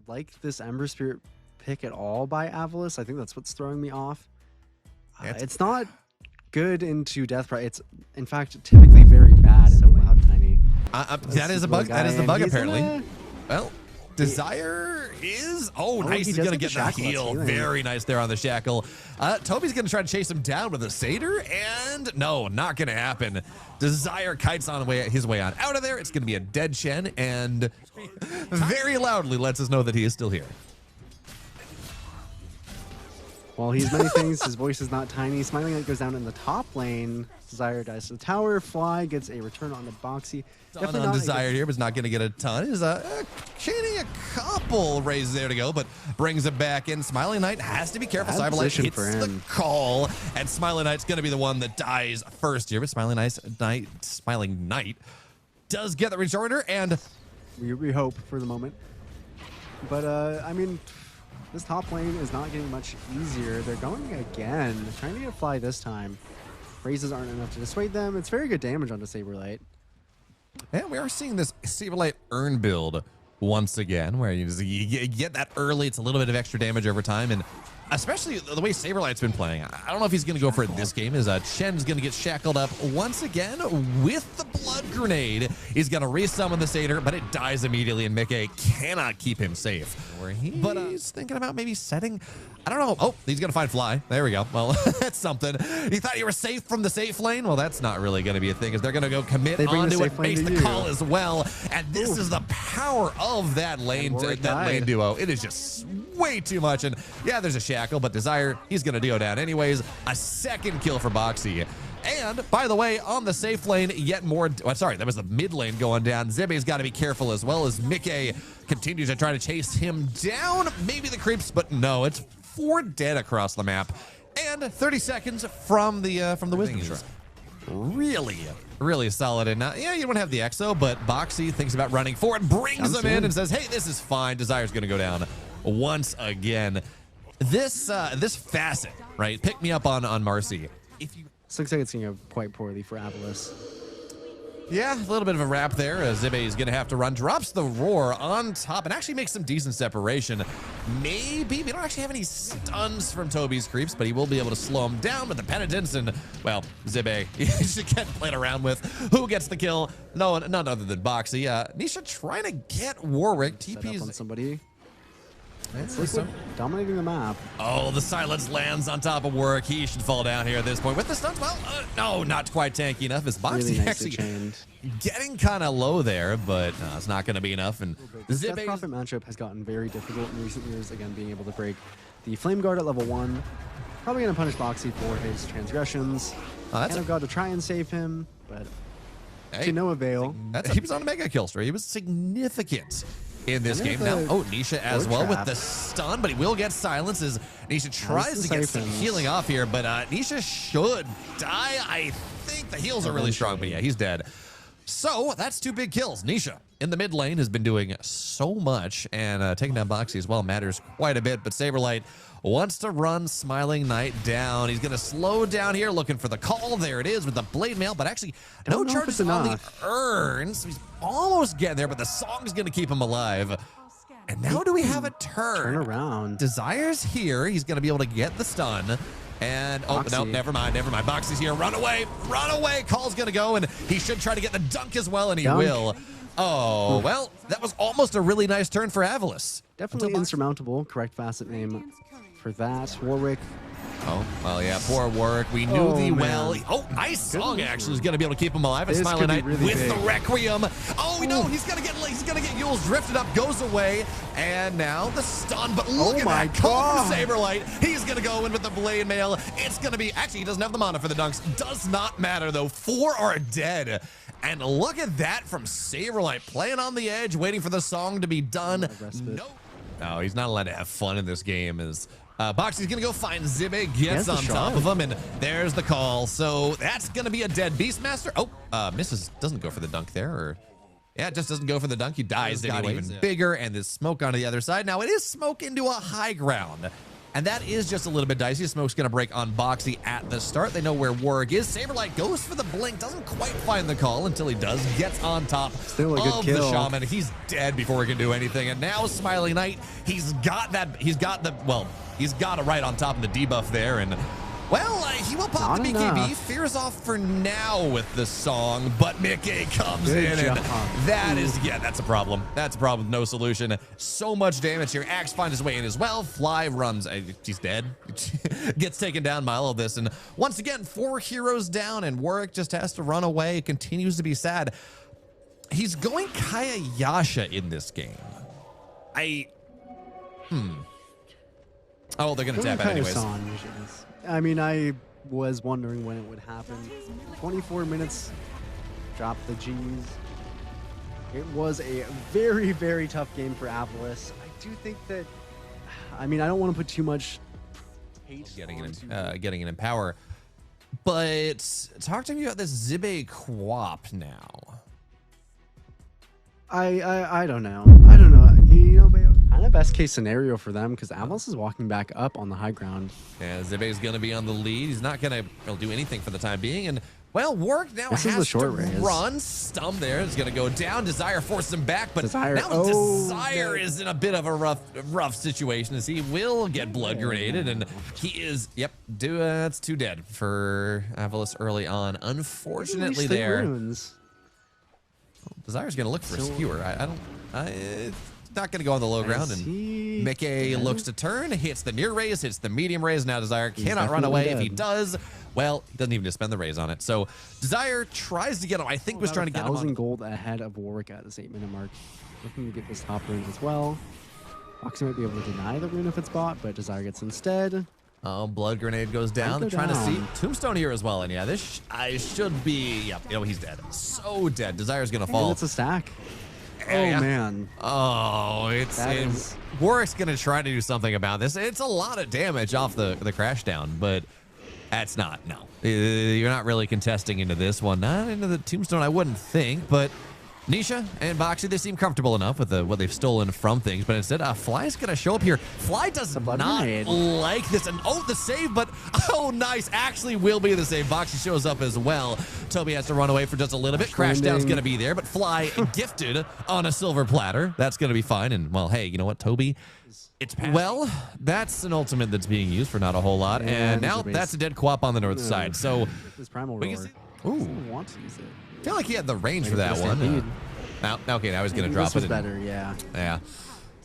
like this Ember Spirit pick at all by Avalus. I think that's what's throwing me off. It's not good into Death Pride. It's, in fact, typically very bad in Loud Tiny. That is a bug. That is the bug, apparently. Gonna... Well, Desire is... Oh, nice. He's going to get the heal. Very nice there on the shackle. Toby's going to try to chase him down with a satyr, and no, not going to happen. Desire kites on his way on out of there. It's going to be a dead Shen, and very loudly lets us know that he is still here. While he's many things, his voice is not tiny. Smiling Knight goes down in the top lane. Desire dies to the tower. Fly gets a return on the Boxy. Definitely not Desired here, but is not going to get a ton. Is chaining a couple raises there to go, but brings it back in. Smiling Knight has to be careful. Cyberlight hits the call, and Smiling Knight's going to be the one that dies first here. But Smiling Knight does get the rejoinder, and we hope for the moment. But I mean, this top lane is not getting much easier. They're going again, trying to get a Fly this time. Raises aren't enough to dissuade them. It's very good damage onto Saberlight. And we are seeing this Saberlight Urn build once again, where you get that early. It's a little bit of extra damage over time, and especially the way Saberlight's been playing. I don't know if he's going to go for it this game, as Shen's going to get shackled up once again with the Blood Grenade. He's going to resummon the Satyr, but it dies immediately, and Mickey cannot keep him safe. But he's thinking about maybe setting... I don't know. Oh, he's going to find Fly. There we go. Well, that's something. You thought you were safe from the safe lane? Well, that's not really going to be a thing, as they're going to go commit onto it, base the call as well. And this is the power of that lane duo. It is just way too much. And yeah, there's a shackle, but Desire, he's going to DO down anyways. A second kill for Boxy. And, by the way, on the safe lane, yet more... sorry, that was the mid lane going down. Zibbe's got to be careful, as well as Mickey continues to try to chase him down. Maybe the creeps, but no, it's 4 dead across the map. And 30 seconds from the Wisdom Shrine. Really solid. And yeah, you don't have the Exo, but Boxy thinks about running forward, brings him in and says, hey, this is fine. Desire's going to go down once again. This facet, right? Pick me up on Marcy. If you... Looks like it's going to go quite poorly for Avalus. Yeah, a little bit of a wrap there. Zibbe is going to have to run. Drops the Roar on top and actually makes some decent separation. Maybe we don't actually have any stuns from Toby's creeps, but he will be able to slow him down with the penitence. And, well, Zibbe, he should get played around with. Who gets the kill? No, none other than Boxy. Nisha trying to get Warwick. TP's on somebody. So dominating the map. Oh, the silence lands on top of Warwick. He should fall down here at this point with the stuns. Well, no, not quite tanky enough. His Boxy really actually getting kind of low there, but it's not going to be enough. And the Death Prophet matchup has gotten very difficult in recent years. Again, being able to break the Flame Guard at level 1. Probably going to punish Boxy for his transgressions. Kind of got to try and save him, but to no avail. He was on a mega kill streak. He was significant in this game. Now, Nisha as well with the stun, but he will get silence as Nisha tries to get some healing off here, but Nisha should die. I think the heals are really strong, but yeah, he's dead. So that's 2 big kills. Nisha in the mid lane has been doing so much, and taking down Boxy as well matters quite a bit, but Saberlight wants to run Smiling Knight down. He's going to slow down here, looking for the call. There it is with the Blade Mail, but actually no charges on the urns. So he's almost getting there, but the song's going to keep him alive. And now do we have a turn around? Desire's here. He's going to be able to get the stun. And, oh, no, never mind. Boxy's here. Run away. Call's going to go, and he should try to get the dunk as well, and he will. Oh, well, that was almost a really nice turn for Avalus. Definitely insurmountable. Correct facet name for that. Warwick. Oh, well, yeah, poor Warwick. We knew the well. Oh, nice song, actually. Is going to be able to keep him alive. And Smiling Knight with the Requiem. Oh, no, he's going to get Yule's drifted up, goes away. And now the stun. But look at that call from Saberlight. He's going to go in with the Blade Mail. It's going to be, actually, he doesn't have the mana for the dunks. Does not matter, though. 4 are dead. And look at that from Saberlight, playing on the edge, waiting for the song to be done. No, he's not allowed to have fun in this game. Boxy's gonna go find Zibbe, gets on top of him, and there's the call. So that's gonna be a dead Beastmaster. Oh, misses, doesn't go for the dunk there, or yeah, it just doesn't go for the dunk. He dies anyway. Even bigger, and there's smoke on the other side. Now it is smoke into a high ground. And that is just a little bit dicey. Smoke's going to break on Boxy at the start. They know where Warwick is. Saberlight goes for the blink. Doesn't quite find the call until he does. Gets on top Still a good of kill. the Shaman. He's dead before he can do anything. And now Smiley Knight, he's got it right on top of the debuff there. And well, he will pop Not the BKB. enough. Fears off for now with the song, but Mickey comes Good in, job. and that is, yeah, that's a problem. That's a problem. No solution. So much damage here. Axe finds his way in as well. Fly runs. He's dead. Gets taken down by all of this. And once again, 4 heroes down, and Warwick just has to run away. Continues to be sad. He's going Kaya Yasha in this game. Oh, they're going to tap out anyways. I mean, I was wondering when it would happen. 24 minutes, drop the G's. It was a very, very tough game for Avalus. I do think that, I mean, I don't want to put too much hate Getting it in power. But talk to me about this Zibe Quap now. I don't know. I don't know. You know, kind of best case scenario for them because Avalus is walking back up on the high ground. Yeah, Zibe's going to be on the lead. He's not going to do anything for the time being. And, well, Warwick now has to run. Stum there is going to go down. Desire forces him back, but Desire, now Desire is in a bit of a rough situation as he will get blood grenaded, and he is, that's 2 dead for Avalus early on. Unfortunately there. Runes. Desire's going to look for a skewer. It's not going to go on the low ground, and Mickey looks to turn, hits the near raise, hits the medium raise. Now Desire cannot run away. If he does, well, he doesn't even spend the raise on it. So Desire tries to get him. I think was trying to get him on 1,000 gold ahead of Warwick at this 8-minute mark. Looking to get this top rune as well. Boxy might be able to deny the rune if it's bought, but Desire gets instead. Oh, blood grenade goes down. They're trying to see Tombstone here as well. And yeah, this should be, he's dead. So dead. Desire's going to fall. It's a stack. Yeah. Oh, man. Oh, Warwick's going to try to do something about this. It's a lot of damage off the crash down, but that's not, no. You're not really contesting into this one. Not into the Tombstone, I wouldn't think, but Nisha and Boxy, they seem comfortable enough with what they've stolen from things, but instead, Fly's going to show up here. Fly does not like this. And the save, but nice. Actually will be the save. Boxy shows up as well. Toby has to run away for just a little bit. Crashdown's going to be there, but Fly gifted on a silver platter. That's going to be fine. And, well, hey, you know what, Toby? It's passed. Well, that's an ultimate that's being used for not a whole lot. And now that's a dead Quap on the north side. So, this primal roar. Want to use it. I feel like he had the range for that one. Okay, now he's going to drop it. Better, yeah. Yeah.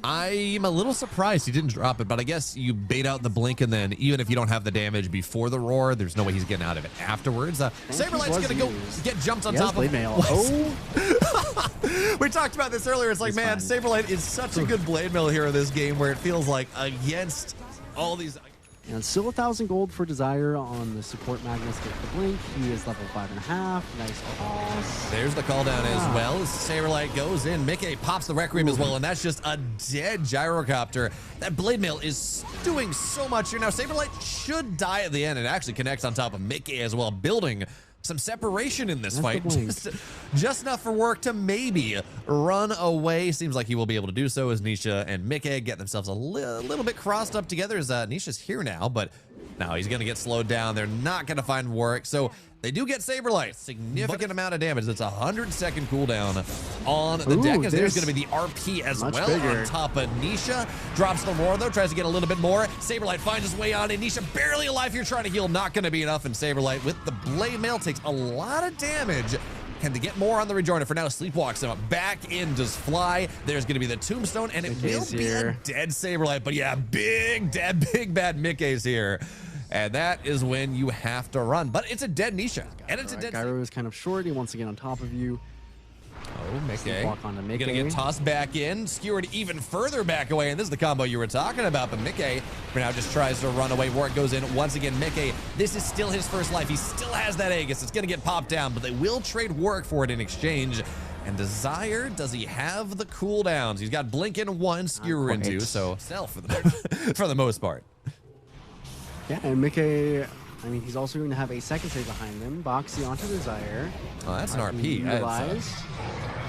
I'm a little surprised he didn't drop it, but I guess you bait out the blink, and then even if you don't have the damage before the roar, there's no way he's getting out of it afterwards. Saberlight's going to go get jumped on top of him. We talked about this earlier. It's like, man, Saberlight is such a good blade mill here in this game where it feels like against all these... And still 1,000 gold for Desire on the support Magnus with the blink. He is level 5.5. Nice toss. There's the call down as well as Saberlight goes in. Mickey pops the Requiem as well, and that's just a dead gyrocopter. That blade mail is doing so much here. Now, Saberlight should die at the end. It actually connects on top of Mickey as well, building some separation in this fight. Just enough for Warwick to maybe run away. Seems like he will be able to do so as Nisha and Mickey get themselves a little bit crossed up together as Nisha's here now, but now he's going to get slowed down. They're not going to find Warwick, so they do get Saberlight. Significant amount of damage. It's a 100-second cooldown on the deck, as there's going to be the RP as well on top of Nisha. Drops the roar, though, tries to get a little bit more. Saberlight finds his way on, and Nisha barely alive here trying to heal. Not going to be enough, and Saberlight with the blade mail takes a lot of damage. Can they get more on the rejoiner? For now, Sleepwalks him back in. Does Fly. There's going to be the Tombstone, and it will be a dead Saberlight. But yeah, big bad Mickey's here. And that is when you have to run. But it's a dead Nisha. And it's a dead... Gyro is kind of short. He wants to get on top of you. Oh, Mickey. Gonna get tossed back in. Skewered even further back away. And this is the combo you were talking about. But Mickey for now just tries to run away. Warwick goes in once again. Mickey, this is still his first life. He still has that Aegis. It's going to get popped down. But they will trade Warwick for it in exchange. And Desire, does he have the cooldowns? He's got Blink in 1, Skewer in 2. So self for the most part. Yeah, and Mickey, I mean, he's also going to have a second save behind him. Boxy onto Desire. Oh, that's an RP.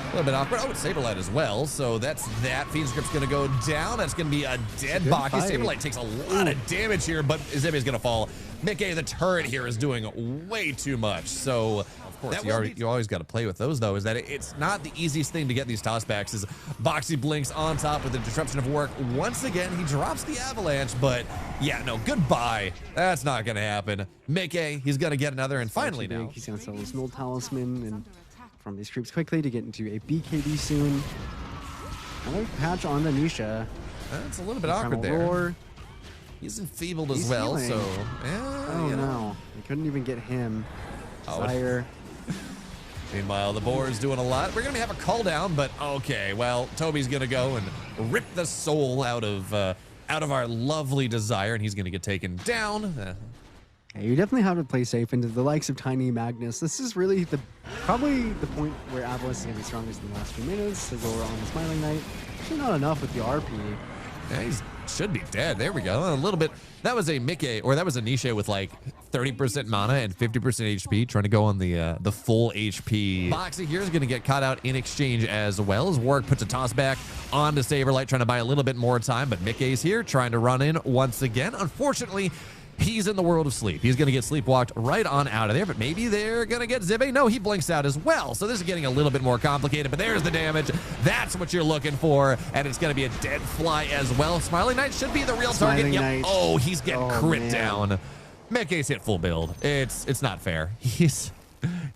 A little bit awkward. Oh, it's Saberlight as well. So that's that. Fiend Script's going to go down. That's going to be a dead Baki. Saberlight takes a lot of damage here, but Zibbe's going to fall. Mickey, the turret here, is doing way too much. So, of course, you always got to play with those, though, is that it's not the easiest thing to get these tossbacks. As Boxy blinks on top with the disruption of work. Once again, he drops the avalanche, but yeah, no, goodbye. That's not going to happen. Mickey, he's going to get another, and finally now. He's going to sell his null talisman and from these creeps quickly to get into a BKB soon. Another patch on the Nisha. That's a little bit awkward there. Roar. He's enfeebled as well, healing. so oh no, they couldn't even get him. Fire. Meanwhile, the board's doing a lot. We're gonna have a call down, but okay. Well, Toby's gonna go and rip the soul out of our lovely Desire, and he's gonna get taken down. Yeah, you definitely have to play safe into the likes of Tiny Magnus. This is really probably the point where Avalus is gonna be strongest in the last few minutes. To go on the Smiling Knight. Actually, not enough with the RP. Yeah, he should be dead. There we go. A little bit. That was a Mickey, or that was a Nisha with like 30% mana and 50% HP, trying to go on the full HP. Boxy here is going to get caught out in exchange as well, as Warwick puts a toss back onto Saberlight, trying to buy a little bit more time, but Mickey's here trying to run in once again. Unfortunately, he's in the world of sleep. He's going to get sleepwalked right on out of there, but maybe they're going to get Zibbe. No, he blinks out as well. So this is getting a little bit more complicated, but there's the damage. That's what you're looking for, and it's going to be a dead fly as well. Smiling Knight should be the real target. Yep. Oh, he's getting crit down. Mickey's hit full build. It's not fair. He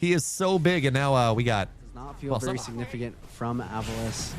is so big, and now we got... Does not feel very significant from Avalus.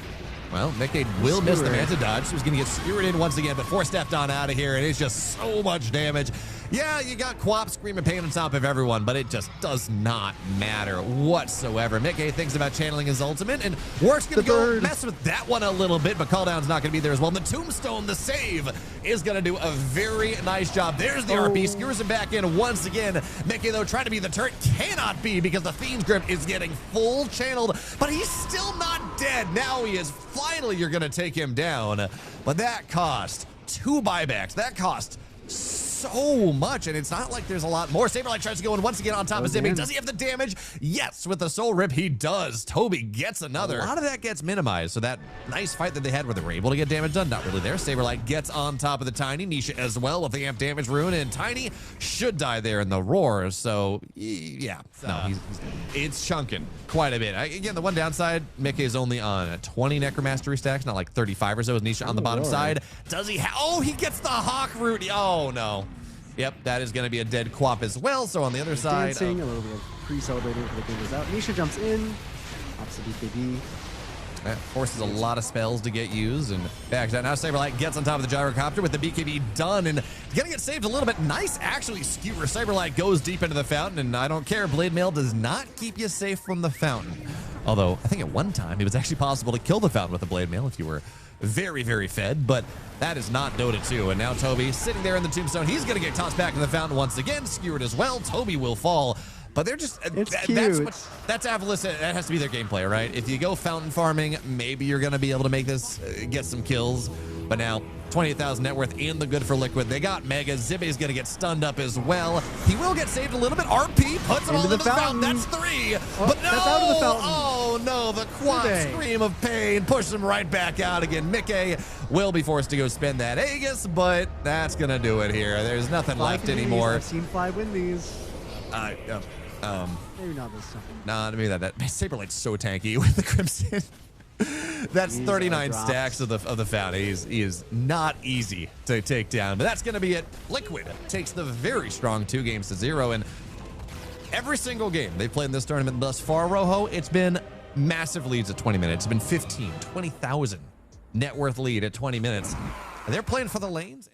Well, Mickey will miss the Manta dodge. He was going to get skewered in once again, but stepped on out of here, and it's just so much damage. Yeah, you got Quap screaming pain on top of everyone, but it just does not matter whatsoever. Mickey thinks about channeling his ultimate, and Work's going to go mess with that one a little bit, but Calldown's not going to be there as well. And the Tombstone, the save, is going to do a very nice job. There's the RP, skewers him back in once again. Mickey, though, trying to be the turret, cannot be because the Fiend's Grip is getting full channeled, but he's still not dead. Now he is. Finally, you're going to take him down, but that cost 2 buybacks. That cost so much, and it's not like there's a lot more. Saberlight tries to go in once again on top of Zibby. Does he have the damage? Yes, with the soul rip, he does. Toby gets another. A lot of that gets minimized, so that nice fight that they had where they were able to get damage done, not really there. Saberlight gets on top of the Tiny. Nisha as well with the amp damage rune, and Tiny should die there in the roar, so yeah. No, it's chunking quite a bit. Again, the one downside, Mickey is only on 20 Necromastery stacks, not like 35 or so with Nisha on the bottom side. Does he oh, he gets the Hawk root. Oh, no. Yep, that is going to be a dead Quap as well. So on the other side, dancing, a little bit of pre-celebrating for the game is out. Nisha jumps in, pops the BKB. That forces a lot of spells to get used and backs out. Now Saberlight gets on top of the gyrocopter with the BKB done and gonna get saved a little bit. Nice, actually, skewer. Saberlight goes deep into the fountain, and I don't care. Blade Mail does not keep you safe from the fountain. Although I think at one time it was actually possible to kill the fountain with a Blade Mail if you were very, very fed, but that is not Dota 2. And now Toby sitting there in the tombstone. He's going to get tossed back in the fountain once again, skewered as well. Toby will fall, but they're just, that's Avalus. That has to be their gameplay, right? If you go fountain farming, maybe you're going to be able to make this, get some kills. But now, 28,000 net worth in the good for liquid. They got Mega. Zibbe's going to get stunned up as well. He will get saved a little bit. RP puts him all into the fountain. That's 3. But no! That's out of the fountain. Oh, no. The Quap scream of pain pushes him right back out again. Mickey will be forced to go spend that Aegis, but that's going to do it here. There's nothing left anymore. I've seen Fly win these. Maybe not this time. Nah, maybe that Saberlight's so tanky with the Crimson. That's 39 stacks of the fountain. He is not easy to take down, but that's going to be it. Liquid takes the very strong 2 games to 0, and every single game they've played in this tournament thus far, Rojo, it's been massive leads at 20 minutes. It's been 20,000 net worth lead at 20 minutes. And they're playing for the lanes.